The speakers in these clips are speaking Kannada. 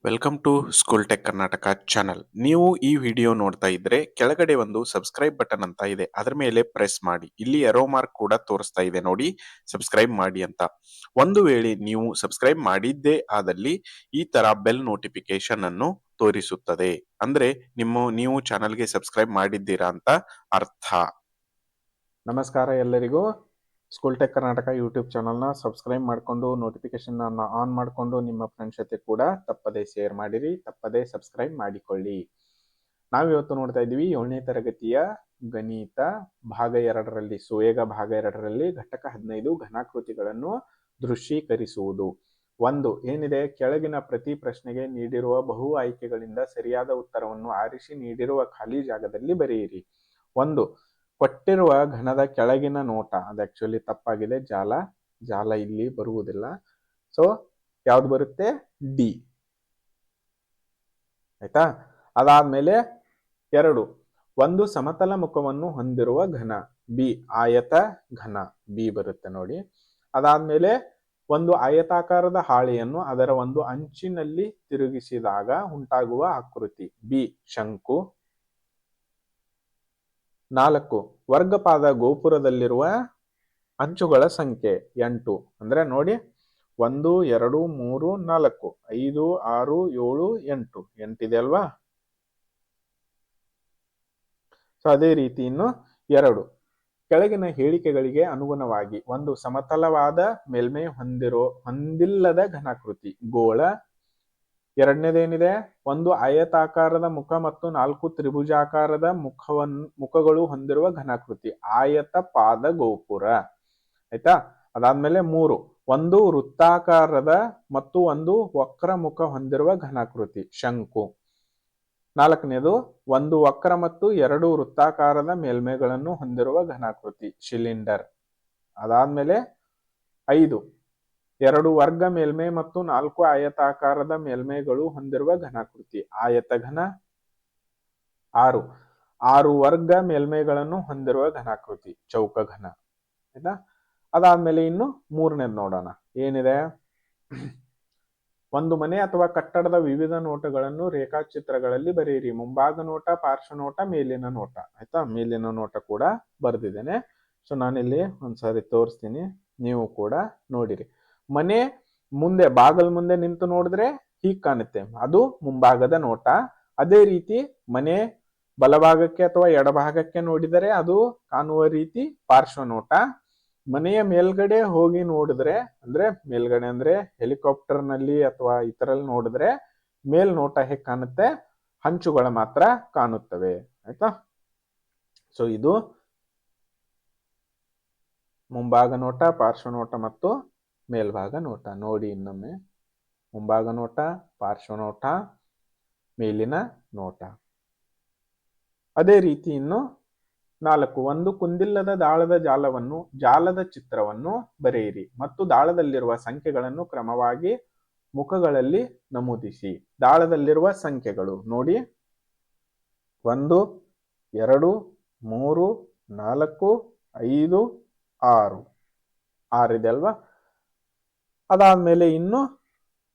Welcome to school tech Karnataka channel. ನೀವು ಈ ವಿಡಿಯೋ ನೋಡ್ತಾ ಇದ್ರೆ ಕೆಳಗಡೆ ಒಂದು ಸಬ್ಸ್ಕ್ರೈಬ್ ಬಟನ್ ಅಂತ ಇದೆ, ಅದರ ಮೇಲೆ ಪ್ರೆಸ್ ಮಾಡಿ. ಇಲ್ಲಿ ಎರೋ ಮಾರ್ಕ್ ಕೂಡ ತೋರಿಸ್ತಾ ಇದೆ ನೋಡಿ, ಸಬ್ಸ್ಕ್ರೈಬ್ ಮಾಡಿ ಅಂತ. ಒಂದು ವೇಳೆ ನೀವು ಸಬ್ಸ್ಕ್ರೈಬ್ ಮಾಡಿದ್ದೇ ಆದಲ್ಲಿ ಈ ತರ ಬೆಲ್ ನೋಟಿಫಿಕೇಶನ್ ಅನ್ನು ತೋರಿಸುತ್ತದೆ. ಅಂದ್ರೆ ನೀವು ಚಾನಲ್ಗೆ ಸಬ್ಸ್ಕ್ರೈಬ್ ಮಾಡಿದ್ದೀರಾ ಅಂತ ಅರ್ಥ. ನಮಸ್ಕಾರ ಎಲ್ಲರಿಗೂ. ಸ್ಕೂಲ್ ಟೆಕ್ ಕರ್ನಾಟಕ ಯೂಟ್ಯೂಬ್ ಚಾನಲ್ನ ಸಬ್ಸ್ಕ್ರೈಬ್ ಮಾಡಿಕೊಂಡು ನೋಟಿಫಿಕೇಶನ್ ಆನ್ ಮಾಡಿಕೊಂಡು ನಿಮ್ಮ ಫ್ರೆಂಡ್ಸ್ ಜೊತೆ ಕೂಡ ತಪ್ಪದೇ ಶೇರ್ ಮಾಡಿರಿ, ತಪ್ಪದೇ ಸಬ್ಸ್ಕ್ರೈಬ್ ಮಾಡಿಕೊಳ್ಳಿ. ನಾವಿವತ್ತು ನೋಡ್ತಾ ಇದ್ದೀವಿ 7ನೇ ತರಗತಿಯ ಗಣಿತ ಭಾಗ 2ರಲ್ಲಿ, ಸುವೇಗ ಭಾಗ 2ರಲ್ಲಿ ಘಟಕ 15 ಘನಾಕೃತಿಗಳನ್ನು ದೃಶ್ಯೀಕರಿಸುವುದು. ಒಂದು ಏನಿದೆ, ಕೆಳಗಿನ ಪ್ರತಿ ಪ್ರಶ್ನೆಗೆ ನೀಡಿರುವ ಬಹು ಆಯ್ಕೆಗಳಿಂದ ಸರಿಯಾದ ಉತ್ತರವನ್ನು ಆರಿಸಿ ನೀಡಿರುವ ಖಾಲಿ ಜಾಗದಲ್ಲಿ ಬರೆಯಿರಿ. ಒಂದು, ಕೊಟ್ಟಿರುವ ಘನದ ಕೆಳಗಿನ ನೋಟ, ಅದು ಆಕ್ಚುಲಿ ತಪ್ಪಾಗಿದೆ, ಜಾಲ ಇಲ್ಲಿ ಬರುವುದಿಲ್ಲ. ಸೊ ಯಾವ್ದು ಬರುತ್ತೆ? ಡಿ. ಆಯ್ತಾ? ಅದಾದ್ಮೇಲೆ 2, ಒಂದು ಸಮತಲ ಮುಖವನ್ನು ಹೊಂದಿರುವ ಘನ, ಬಿ. ಆಯತ ಘನ, ಬಿ ಬರುತ್ತೆ ನೋಡಿ. ಅದಾದ್ಮೇಲೆ ಒಂದು ಆಯತಾಕಾರದ ಹಾಳೆಯನ್ನು ಅದರ ಒಂದು ಅಂಚಿನಲ್ಲಿ ತಿರುಗಿಸಿದಾಗ ಉಂಟಾಗುವ ಆಕೃತಿ, ಬಿ. ಶಂಕು. 4, ವರ್ಗಪಾದ ಗೋಪುರದಲ್ಲಿರುವ ಅಂಚುಗಳ ಸಂಖ್ಯೆ 8. ಅಂದ್ರೆ ನೋಡಿ, 1 2 3 4 5 6 7 8 8 ಇದೆ ಅಲ್ವಾ? ಸೊ ಅದೇ ರೀತಿ ಇನ್ನು 2, ಕೆಳಗಿನ ಹೇಳಿಕೆಗಳಿಗೆ ಅನುಗುಣವಾಗಿ ಒಂದು ಸಮತಲವಾದ ಮೇಲ್ಮೈ ಹೊಂದಿಲ್ಲದ ಘನಾಕೃತಿ, ಗೋಳ. ಎರಡನೇದೇನಿದೆ, ಒಂದು ಆಯತಾಕಾರದ ಮುಖ ಮತ್ತು 4 ತ್ರಿಭುಜಾಕಾರದ ಮುಖಗಳು ಹೊಂದಿರುವ ಘನಾಕೃತಿ, ಆಯತ ಪಾದ ಗೋಪುರ. ಆಯ್ತಾ? ಅದಾದ್ಮೇಲೆ 3, ಒಂದು ವೃತ್ತಾಕಾರದ ಮತ್ತು ಒಂದು ವಕ್ರ ಮುಖ ಹೊಂದಿರುವ ಘನಾಕೃತಿ, ಶಂಕು. 4ನೇದು, ಒಂದು ವಕ್ರ ಮತ್ತು 2 ವೃತ್ತಾಕಾರದ ಮೇಲ್ಮೈಗಳನ್ನು ಹೊಂದಿರುವ ಘನಾಕೃತಿ, ಸಿಲಿಂಡರ್. ಅದಾದ್ಮೇಲೆ 5, 2 ವರ್ಗ ಮೇಲ್ಮೈ ಮತ್ತು 4 ಆಯತಾಕಾರದ ಮೇಲ್ಮೈಗಳು ಹೊಂದಿರುವ ಘನಾಕೃತಿ, ಆಯತಘನ. 6 ವರ್ಗ ಮೇಲ್ಮೈಗಳನ್ನು ಹೊಂದಿರುವ ಘನಾಕೃತಿ, ಚೌಕಘನ. ಆಯ್ತಾ? ಅದಾದ್ಮೇಲೆ ಇನ್ನು 3ನೇದು ನೋಡೋಣ. ಏನಿದೆ, ಒಂದು ಮನೆ ಅಥವಾ ಕಟ್ಟಡದ ವಿವಿಧ ನೋಟಗಳನ್ನು ರೇಖಾಚಿತ್ರಗಳಲ್ಲಿ ಬರೆಯಿರಿ. ಮುಂಭಾಗ ನೋಟ, ಪಾರ್ಶ್ವ ನೋಟ, ಮೇಲಿನ ನೋಟ. ಆಯ್ತಾ? ಮೇಲಿನ ನೋಟ ಕೂಡ ಬರೆದಿದ್ದೇನೆ. ಸೊ ನಾನಿಲ್ಲಿ ಒಂದ್ಸಾರಿ ತೋರಿಸ್ತೀನಿ, ನೀವು ಕೂಡ ನೋಡಿರಿ. ಮನೆ ಮುಂದೆ ಬಾಗಲ್ ಮುಂದೆ ನಿಂತು ನೋಡಿದ್ರೆ ಹೀಗ್ ಕಾಣುತ್ತೆ, ಅದು ಮುಂಭಾಗದ ನೋಟ. ಅದೇ ರೀತಿ ಮನೆ ಬಲಭಾಗಕ್ಕೆ ಅಥವಾ ಎಡಭಾಗಕ್ಕೆ ನೋಡಿದರೆ ಅದು ಕಾಣುವ ರೀತಿ ಪಾರ್ಶ್ವ ನೋಟ. ಮನೆಯ ಮೇಲ್ಗಡೆ ಹೋಗಿ ನೋಡಿದ್ರೆ, ಅಂದ್ರೆ ಮೇಲ್ಗಡೆ ಅಂದ್ರೆ ಹೆಲಿಕಾಪ್ಟರ್ ನಲ್ಲಿ ಅಥವಾ ಇತರಲ್ಲಿ ನೋಡಿದ್ರೆ ಮೇಲ್ನೋಟ ಹೇಗೆ ಕಾಣುತ್ತೆ, ಹಂಚುಗಳು ಮಾತ್ರ ಕಾಣುತ್ತವೆ. ಆಯ್ತಾ? ಸೊ ಇದು ಮುಂಭಾಗ ನೋಟ, ಪಾರ್ಶ್ವ ನೋಟ ಮತ್ತು ಮೇಲ್ಭಾಗ ನೋಟ. ನೋಡಿ ಇನ್ನೊಮ್ಮೆ, ಮುಂಭಾಗ ನೋಟ, ಪಾರ್ಶ್ವ ನೋಟ, ಮೇಲಿನ ನೋಟ. ಅದೇ ರೀತಿ ಇನ್ನು 4, ಒಂದು ಕುಂದಿಲ್ಲದ ದಾಳದ ಜಾಲದ ಚಿತ್ರವನ್ನು ಬರೆಯಿರಿ ಮತ್ತು ದಾಳದಲ್ಲಿರುವ ಸಂಖ್ಯೆಗಳನ್ನು ಕ್ರಮವಾಗಿ ಮುಖಗಳಲ್ಲಿ ನಮೂದಿಸಿ. ದಾಳದಲ್ಲಿರುವ ಸಂಖ್ಯೆಗಳು ನೋಡಿ, 1 2 3 4 5 6 ಇದೆ ಅಲ್ವಾ? ಅದಾದ್ಮೇಲೆ ಇನ್ನು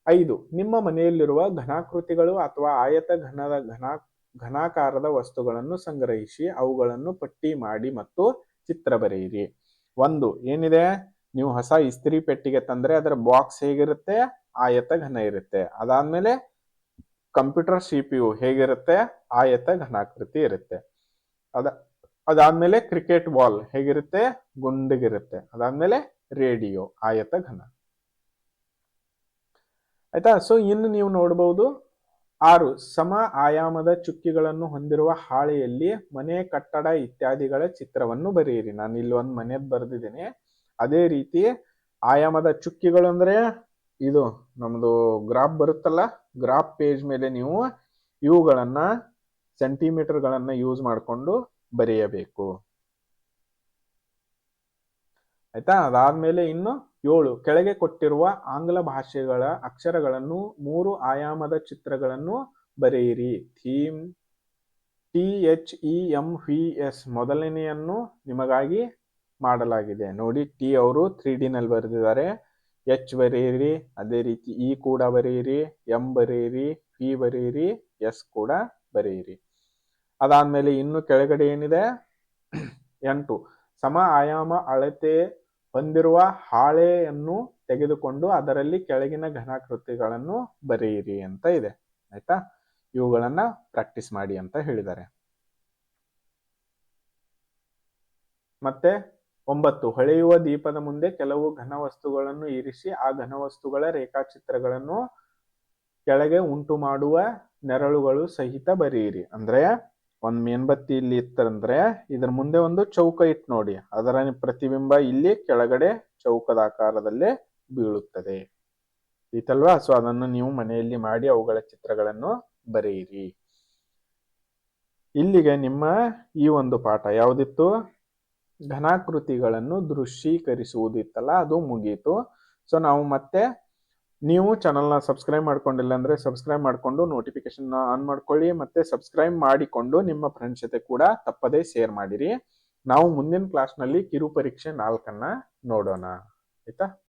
5, ನಿಮ್ಮ ಮನೆಯಲ್ಲಿರುವ ಘನಾಕೃತಿಗಳು ಅಥವಾ ಆಯತ ಘನಾಕಾರದ ವಸ್ತುಗಳನ್ನು ಸಂಗ್ರಹಿಸಿ ಅವುಗಳನ್ನು ಪಟ್ಟಿ ಮಾಡಿ ಮತ್ತು ಚಿತ್ರ ಬರೆಯಿರಿ. 1 ಏನಿದೆ, ನೀವು ಹೊಸ ಇಸ್ತ್ರಿ ಪೆಟ್ಟಿಗೆ ತಂದ್ರೆ ಅದರ ಬಾಕ್ಸ್ ಹೇಗಿರುತ್ತೆ, ಆಯತ ಘನ ಇರುತ್ತೆ. ಅದಾದ್ಮೇಲೆ ಕಂಪ್ಯೂಟರ್ CPU ಹೇಗಿರುತ್ತೆ, ಆಯತ ಘನಾಕೃತಿ ಇರುತ್ತೆ. ಅದಾದ್ಮೇಲೆ ಕ್ರಿಕೆಟ್ ಬಾಲ್ ಹೇಗಿರುತ್ತೆ, ಗುಂಡಗಿರುತ್ತೆ. ಅದಾದ್ಮೇಲೆ ರೇಡಿಯೋ, ಆಯತ ಘನ. ಆಯ್ತಾ? ಸೊ ಇನ್ನು ನೀವು ನೋಡಬಹುದು 6, ಸಮ ಆಯಾಮದ ಚುಕ್ಕಿಗಳನ್ನು ಹೊಂದಿರುವ ಹಾಳೆಯಲ್ಲಿ ಮನೆ, ಕಟ್ಟಡ ಇತ್ಯಾದಿಗಳ ಚಿತ್ರವನ್ನು ಬರೆಯಿರಿ. ನಾನು ಇಲ್ಲಿ ಒಂದು ಮನೆಯದ್ದು ಬರೆದಿದ್ದೀನಿ. ಅದೇ ರೀತಿ ಆಯಾಮದ ಚುಕ್ಕಿಗಳು ಅಂದ್ರೆ ಇದು ನಮ್ದು ಗ್ರಾಫ್ ಬರುತ್ತಲ್ಲ, ಗ್ರಾಫ್ ಪೇಜ್ ಮೇಲೆ ನೀವು ಇವುಗಳನ್ನ ಸೆಂಟಿಮೀಟರ್ಗಳನ್ನ ಯೂಸ್ ಮಾಡಿಕೊಂಡು ಬರೆಯಬೇಕು. ಆಯ್ತಾ? ಅದಾದ್ಮೇಲೆ ಇನ್ನು 7, ಕೆಳಗೆ ಕೊಟ್ಟಿರುವ ಆಂಗ್ಲ ಭಾಷೆಗಳ ಅಕ್ಷರಗಳನ್ನು 3 ಆಯಾಮದ ಚಿತ್ರಗಳನ್ನು ಬರೆಯಿರಿ. ಥೀಮ್, THEMVS ಮೊದಲನೆಯನ್ನು ನಿಮಗಾಗಿ ಮಾಡಲಾಗಿದೆ ನೋಡಿ. ಟಿ ಅವರು 3D ನಲ್ಲಿ ಬರೆದಿದ್ದಾರೆ, ಎಚ್ ಬರೆಯಿರಿ, ಅದೇ ರೀತಿ ಇ ಕೂಡ ಬರೆಯಿರಿ, ಎಂ ಬರೆಯಿರಿ, ಪಿ ಬರೆಯಿರಿ, ಎಸ್ ಕೂಡ ಬರೆಯಿರಿ. ಅದಾದ್ಮೇಲೆ ಇನ್ನು ಕೆಳಗಡೆ ಏನಿದೆ 8 ಸಮ ಆಯಾಮ ಅಳತೆ ಹೊಂದಿರುವ ಹಾಳೆಯನ್ನು ತೆಗೆದುಕೊಂಡು ಅದರಲ್ಲಿ ಕೆಳಗಿನ ಘನಾಕೃತಿಗಳನ್ನು ಬರೆಯಿರಿ ಅಂತ ಇದೆ. ಆಯ್ತಾ, ಇವುಗಳನ್ನ ಪ್ರಾಕ್ಟೀಸ್ ಮಾಡಿ ಅಂತ ಹೇಳಿದ್ದಾರೆ. ಮತ್ತೆ 9 ಹೊಳೆಯುವ ದೀಪದ ಮುಂದೆ ಕೆಲವು ಘನವಸ್ತುಗಳನ್ನು ಇರಿಸಿ ಆ ಘನವಸ್ತುಗಳ ರೇಖಾಚಿತ್ರಗಳನ್ನು ಕೆಳಗೆ ಉಂಟು ಮಾಡುವ ನೆರಳುಗಳು ಸಹಿತ ಬರೆಯಿರಿ. ಅಂದ್ರೆ ಒಂದ್ ಮೇನ್ಬತ್ತಿ ಇಲ್ಲಿ ಇತ್ತಂದ್ರೆ ಇದ್ರ ಮುಂದೆ ಒಂದು ಚೌಕ ಇಟ್ಟು ನೋಡಿ, ಅದರ ಪ್ರತಿಬಿಂಬ ಇಲ್ಲಿ ಕೆಳಗಡೆ ಚೌಕದ ಆಕಾರದಲ್ಲೇ ಬೀಳುತ್ತದೆ ಈತಲ್ವಾ. ಸೊ ಅದನ್ನು ನೀವು ಮನೆಯಲ್ಲಿ ಮಾಡಿ ಅವುಗಳ ಚಿತ್ರಗಳನ್ನು ಬರೆಯಿರಿ. ಇಲ್ಲಿಗೆ ನಿಮ್ಮ ಈ ಒಂದು ಪಾಠ ಯಾವುದಿತ್ತು, ಘನಾಕೃತಿಗಳನ್ನು ದೃಶ್ಯೀಕರಿಸುವುದಿತ್ತಲ್ಲ, ಅದು ಮುಗೀತು. ಸೊ ನಾವು ಮತ್ತೆ ನೀವು ಚಾನಲ್ನ ಸಬ್ಸ್ಕ್ರೈಬ್ ಮಾಡ್ಕೊಂಡಿಲ್ಲ ಅಂದ್ರೆ ಸಬ್ಸ್ಕ್ರೈಬ್ ಮಾಡಿಕೊಂಡು ನೋಟಿಫಿಕೇಶನ್ ಆನ್ ಮಾಡ್ಕೊಳ್ಳಿ. ಮತ್ತೆ ಸಬ್ಸ್ಕ್ರೈಬ್ ಮಾಡಿಕೊಂಡು ನಿಮ್ಮ ಫ್ರೆಂಡ್ಸ್ ಜೊತೆ ಕೂಡ ತಪ್ಪದೇ ಶೇರ್ ಮಾಡಿರಿ. ನಾವು ಮುಂದಿನ ಕ್ಲಾಸ್ನಲ್ಲಿ ಕಿರು ಪರೀಕ್ಷೆ 4 ನೋಡೋಣ. ಆಯ್ತಾ.